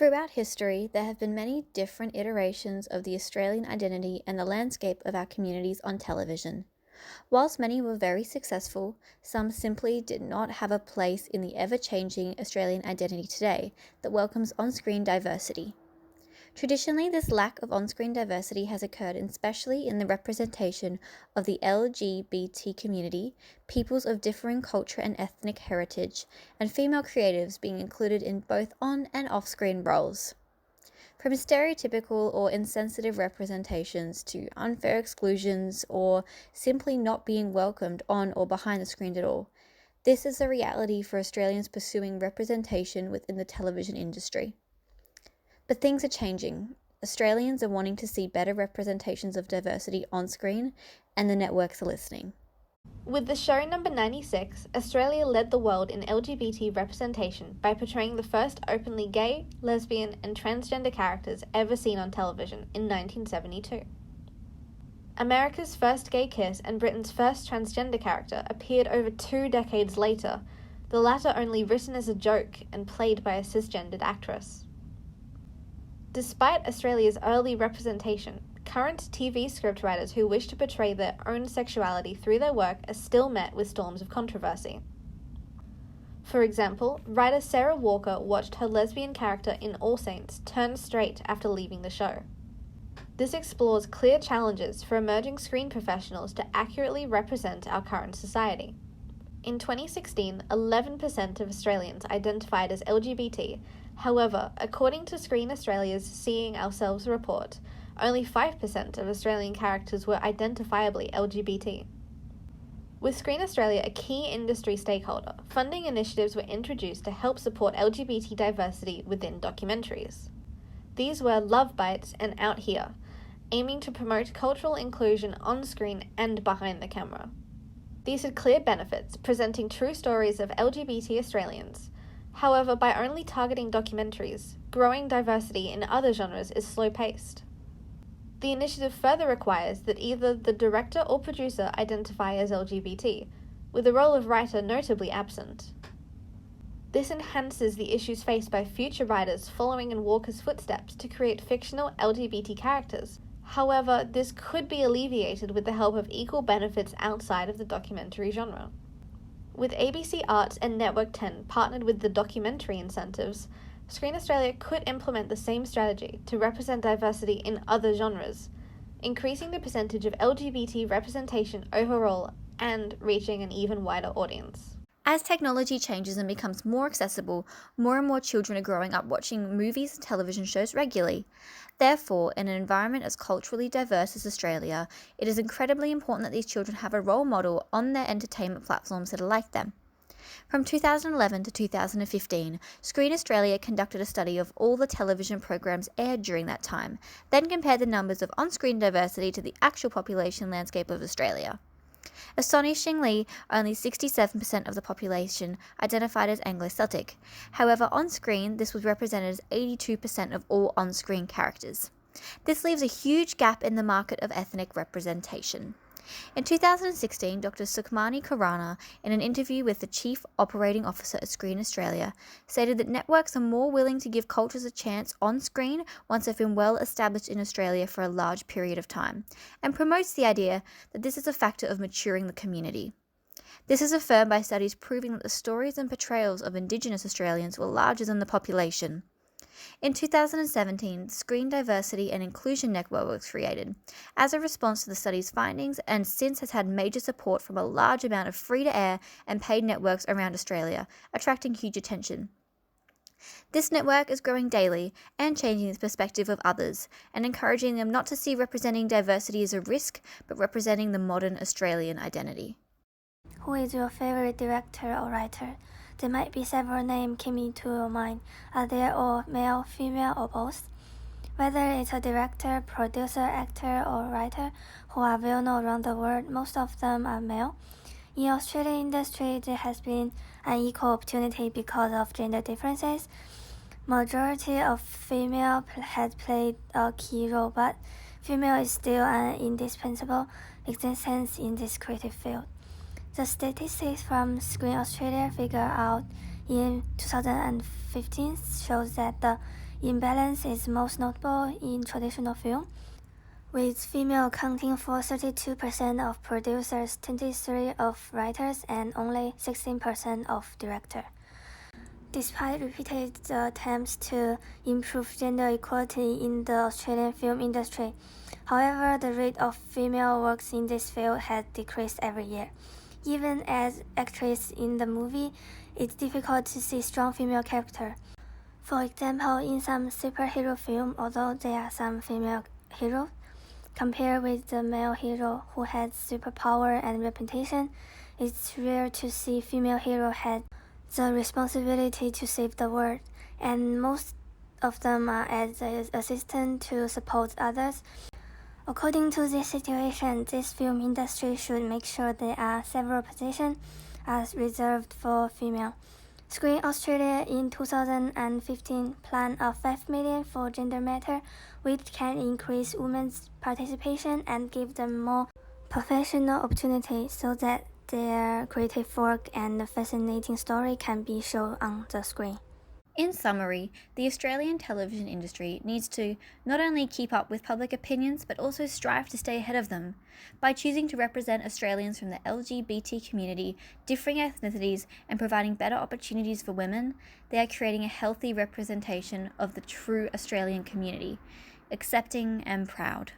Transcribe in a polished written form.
Throughout history, there have been many different iterations of the Australian identity and the landscape of our communities on television. Whilst many were very successful, some simply did not have a place in the ever-changing Australian identity today that welcomes on-screen diversity. Traditionally, this lack of on-screen diversity has occurred especially in the representation of the LGBT community, peoples of differing culture and ethnic heritage, and female creatives being included in both on- and off-screen roles. From stereotypical or insensitive representations to unfair exclusions or simply not being welcomed on or behind the screen at all, this is the reality for Australians pursuing representation within the television industry. But things are changing. Australians are wanting to see better representations of diversity on screen, and the networks are listening. With the show number 96, Australia led the world in LGBT representation by portraying the first openly gay, lesbian, and transgender characters ever seen on television in 1972. America's first gay kiss and Britain's first transgender character appeared over 2 decades later, the latter only written as a joke and played by a cisgendered actress. Despite Australia's early representation, current TV scriptwriters who wish to portray their own sexuality through their work are still met with storms of controversy. For example, writer Sarah Walker watched her lesbian character in All Saints turn straight after leaving the show. This explores clear challenges for emerging screen professionals to accurately represent our current society. In 2016, 11% of Australians identified as LGBT. However, according to Screen Australia's Seeing Ourselves report, only 5% of Australian characters were identifiably LGBT. With Screen Australia a key industry stakeholder, funding initiatives were introduced to help support LGBT diversity within documentaries. These were Love Bites and Out Here, aiming to promote cultural inclusion on screen and behind the camera. These had clear benefits, presenting true stories of LGBT Australians. However, by only targeting documentaries, growing diversity in other genres is slow-paced. The initiative further requires that either the director or producer identify as LGBT, with the role of writer notably absent. This enhances the issues faced by future writers following in Walker's footsteps to create fictional LGBT characters. However, this could be alleviated with the help of equal benefits outside of the documentary genre. With ABC Arts and Network 10 partnered with the documentary incentives, Screen Australia could implement the same strategy to represent diversity in other genres, increasing the percentage of LGBT representation overall and reaching an even wider audience. As technology changes and becomes more accessible, more and more children are growing up watching movies and television shows regularly. Therefore, in an environment as culturally diverse as Australia, it is incredibly important that these children have a role model on their entertainment platforms that are like them. From 2011 to 2015, Screen Australia conducted a study of all the television programs aired during that time, then compared the numbers of on-screen diversity to the actual population landscape of Australia. Astonishingly, only 67% of the population identified as Anglo-Celtic. However, on screen, this was represented as 82% of all on-screen characters. This leaves a huge gap in the market of ethnic representation. In 2016, Dr. Sukhmani Khurana, in an interview with the Chief Operating Officer at Screen Australia, stated that networks are more willing to give cultures a chance on screen once they've been well established in Australia for a large period of time, and promotes the idea that this is a factor of maturing the community. This is affirmed by studies proving that the stories and portrayals of Indigenous Australians were larger than the population. In 2017, the Screen Diversity and Inclusion Network was created as a response to the study's findings and since has had major support from a large amount of free-to-air and paid networks around Australia, attracting huge attention. This network is growing daily and changing the perspective of others and encouraging them not to see representing diversity as a risk, but representing the modern Australian identity. Who is your favorite director or writer? There might be several names coming to your mind. Are they all male, female, or both? Whether it's a director, producer, actor, or writer who are well known around the world, most of them are male. In the Australian industry, there has been an equal opportunity because of gender differences. Majority of female has played a key role, but female is still an indispensable existence in this creative field. The statistics from Screen Australia figure out in 2015 shows that the imbalance is most notable in traditional film, with female accounting for 32% of producers, 23% of writers, and only 16% of directors. Despite repeated attempts to improve gender equality in the Australian film industry, however, the rate of female works in this field has decreased every year. Even as actress in the movie, it's difficult to see strong female character. For example, in some superhero films, although there are some female heroes, compared with the male hero who has superpower and reputation, it's rare to see female hero had the responsibility to save the world, and most of them are as an assistant to support others. According to this situation, this film industry should make sure there are several positions as reserved for female. Screen Australia in 2015 planned a $5 million for Gender Matter, which can increase women's participation and give them more professional opportunities so that their creative work and fascinating story can be shown on the screen. In summary, the Australian television industry needs to not only keep up with public opinions but also strive to stay ahead of them. By choosing to represent Australians from the LGBT community, differing ethnicities, and providing better opportunities for women, they are creating a healthy representation of the true Australian community, accepting and proud.